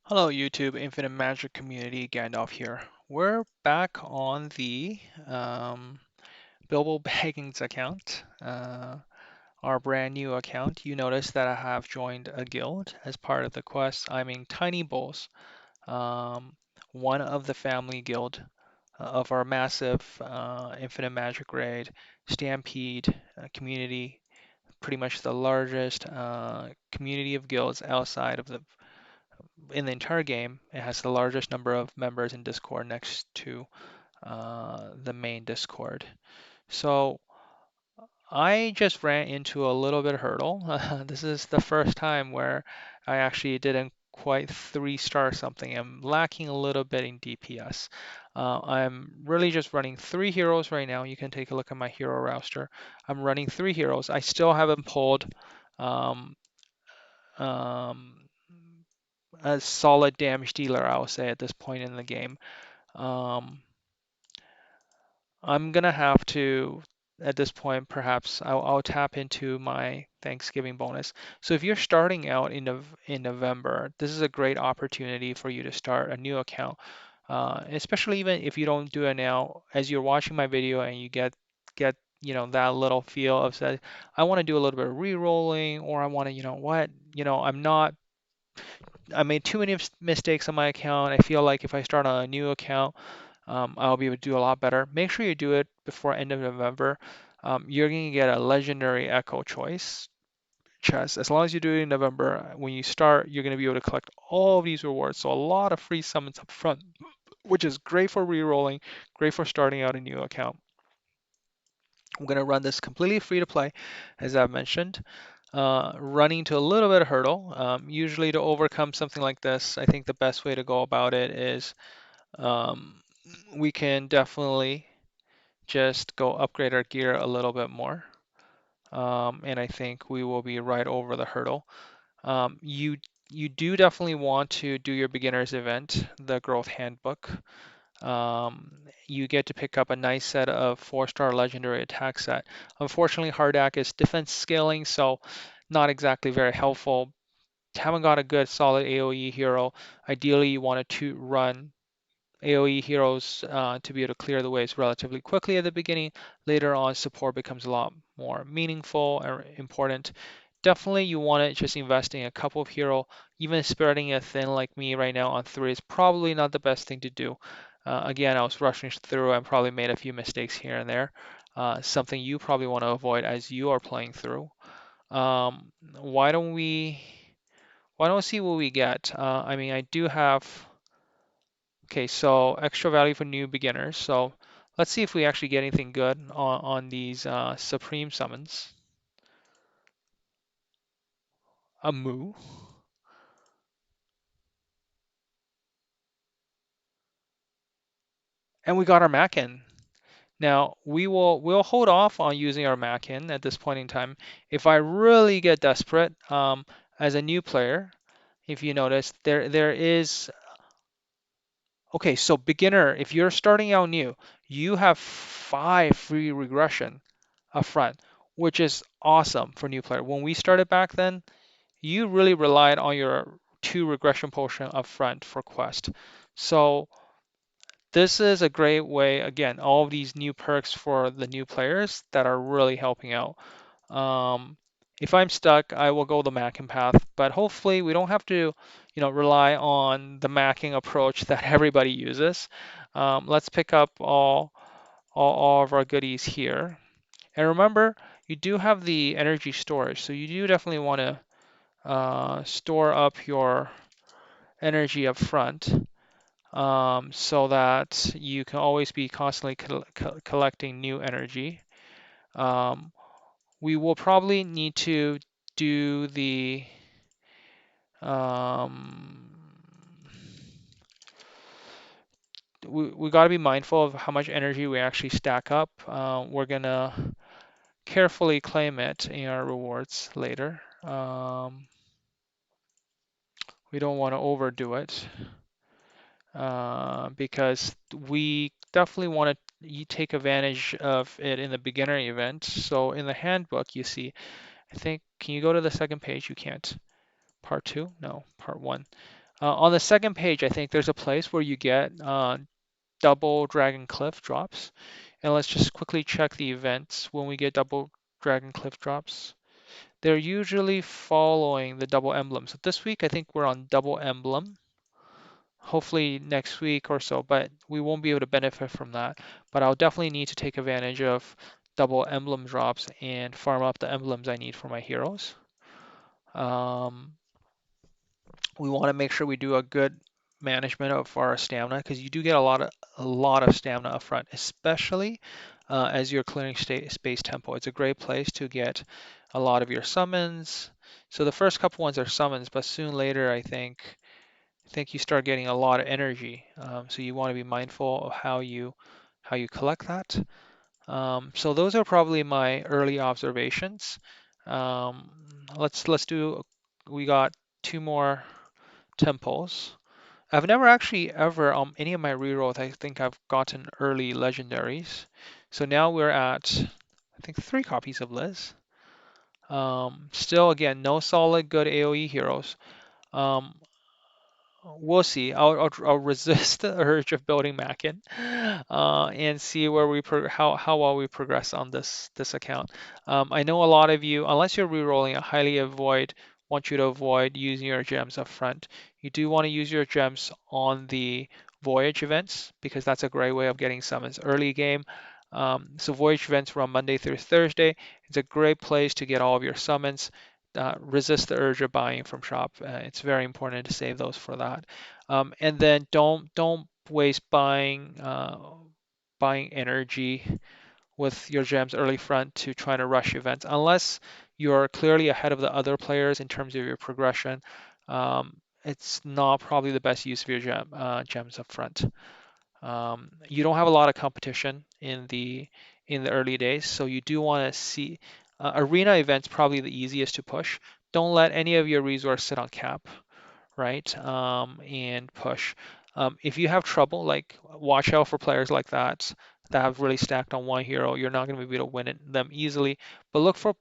Hello YouTube Infinite Magic community, Gandalf here. We're back on the Bilbo Baggins account, our brand new account. You notice that I have joined a guild as part of the quest. I'm in Tiny Bulls, um, one of the family guild of our massive Infinite Magic raid, Stampede community, pretty much the largest community of guilds outside of the in the entire game. It has the largest number of members in Discord next to the main Discord. So I just ran into a little bit of hurdle. This is the first time where I actually didn't quite 3-star something. I'm lacking a little bit in DPS. I'm really just running 3 heroes right now. You can take a look at my hero roster. I'm running 3 heroes. I still haven't pulled um, um, a solid damage dealer, I would say, at this point in the game. Um, I'm gonna have to, at this point, perhaps I'll tap into my Thanksgiving bonus. So if you're starting out in November, this is a great opportunity for you to start a new account. Especially even if you don't do it now, as you're watching my video and you get that little feel of say, I want to do a little bit of re-rolling, or I want to, I made too many mistakes on my account. I feel like if I start on a new account, I'll be able to do a lot better. Make sure you do it before end of November. You're going to get a legendary Echo choice chest. As long as you do it in November, when you start, you're going to be able to collect all of these rewards. So a lot of free summons up front, which is great for re-rolling, great for starting out a new account. I'm going to run this completely free to play, as I've mentioned. Running to a little bit of hurdle. Usually to overcome something like this, I think the best way to go about it is um, we can definitely just go upgrade our gear a little bit more. And I think we will be right over the hurdle. You do definitely want to do your beginner's event, the growth handbook. Um, you get to pick up a nice set of 4-star legendary attack set. Unfortunately, Hardec is defense scaling, so not exactly very helpful. Haven't got a good solid AoE hero. Ideally, you want to run AoE heroes to be able to clear the waves relatively quickly at the beginning. Later on, support becomes a lot more meaningful and important. Definitely, you want to just invest in a couple of hero. Even spreading it thin like me right now on 3 is probably not the best thing to do. Again, I was rushing through and probably made a few mistakes here and there. Something you probably want to avoid as you are playing through. Why don't we see what we get? I mean, I do have. Okay, so extra value for new beginners. So let's see if we actually get anything good on these supreme summons. A moo. And we got our Mackin. Now we'll hold off on using our Mackin at this point in time. If I really get desperate, as a new player, if you notice, there is okay, so beginner, if you're starting out new, you have 5 free regression up front, which is awesome for new player. When we started back then, you really relied on your 2 regression potion up front for quest. So this is a great way, again, all of these new perks for the new players that are really helping out. Um, if I'm stuck, I will go the macking path, but hopefully we don't have to, rely on the macking approach that everybody uses. Let's pick up all of our goodies here. And remember, you do have the energy storage, so you do definitely want to store up your energy up front, so that you can always be constantly collecting new energy. Um, we will probably need to do the um, we got to be mindful of how much energy we actually stack up. We're gonna carefully claim it in our rewards later. We don't want to overdo it. Because we definitely want to take advantage of it in the beginner event. So in the handbook, you see, I think, can you go to the second page? You can't. Part two? No, part one. On the second page, I think there's a place where you get double Dragon Cliff drops. And let's just quickly check the events when we get double Dragon Cliff drops. They're usually following the double emblem. So this week, I think we're on double emblem. Hopefully next week or so, but we won't be able to benefit from that. But I'll definitely need to take advantage of double emblem drops and farm up the emblems I need for my heroes. Um, we want to make sure we do a good management of our stamina because you do get a lot of stamina up front, especially as you're clearing space tempo. It's a great place to get a lot of your summons. So the first couple ones are summons, but soon later I think you start getting a lot of energy. So you want to be mindful of how you collect that. So those are probably my early observations. Um, let's do. We got two more temples. I've never actually ever on any of my rerolls. I think I've gotten early legendaries. So now we're at I think 3 copies of Liz. Still again no solid good AOE heroes. Um, we'll see. I'll resist the urge of building Mackin, and see where how well we progress on this account. I know a lot of you, unless you're rerolling, I highly want you to avoid using your gems up front. You do want to use your gems on the voyage events because that's a great way of getting summons early game. So voyage events run Monday through Thursday. It's a great place to get all of your summons. Resist the urge of buying from shop. It's very important to save those for that. And then don't waste buying energy with your gems early front to try to rush events unless you're clearly ahead of the other players in terms of your progression. It's not probably the best use of your gems up front. You don't have a lot of competition in the early days, so you do want to see arena events probably the easiest to push. Don't let any of your resource sit on cap, right? And push. If you have trouble, like watch out for players like that have really stacked on one hero. You're not going to be able to them easily. But look for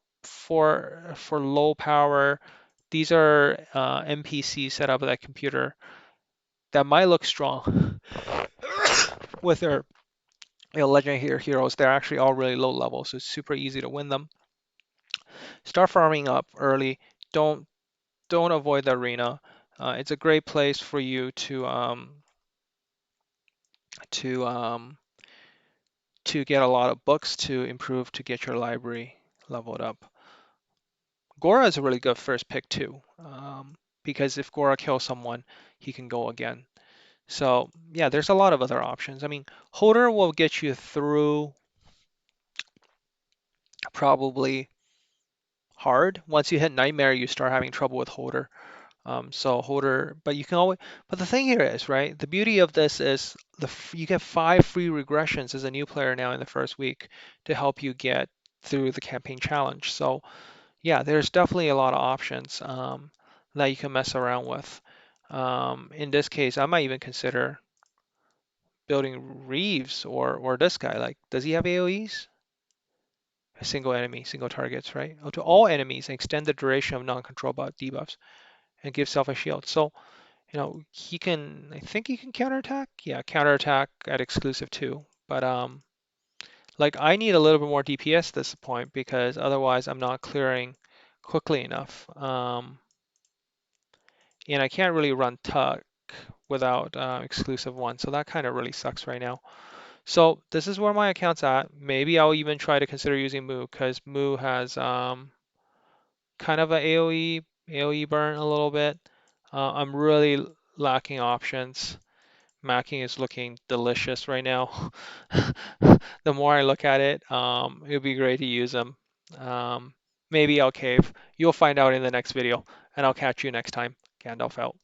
low power. These are NPCs set up at that computer that might look strong with their legendary heroes. They're actually all really low level, so it's super easy to win them. Start farming up early. Don't avoid the arena. It's a great place for you to um, to get a lot of books to improve to get your library leveled up. Gora is a really good first pick too, because if Gora kills someone, he can go again. So yeah, there's a lot of other options. I mean, Holder will get you through probably hard. Once you hit Nightmare, you start having trouble with Holder. So Holder, but you can always. But the thing here is, right? The beauty of this is you get 5 free regressions as a new player now in the first week to help you get through the campaign challenge. So yeah, there's definitely a lot of options that you can mess around with. In this case, I might even consider building Reeves or this guy. Like, does he have AoEs? A single enemy, single targets, right? Oh, to all enemies and extend the duration of non-control debuffs and give self a shield. So, I think he can counterattack. Yeah, counterattack at exclusive too. But like I need a little bit more DPS at this point because otherwise I'm not clearing quickly enough. And I can't really run Tuck without exclusive one, so that kind of really sucks right now. So this is where my account's at. Maybe I'll even try to consider using Moo because Moo has kind of a AoE burn a little bit. I'm really lacking options. Macking is looking delicious right now. The more I look at it, it would be great to use them. Maybe I'll cave. You'll find out in the next video, and I'll catch you next time. Gandalf out.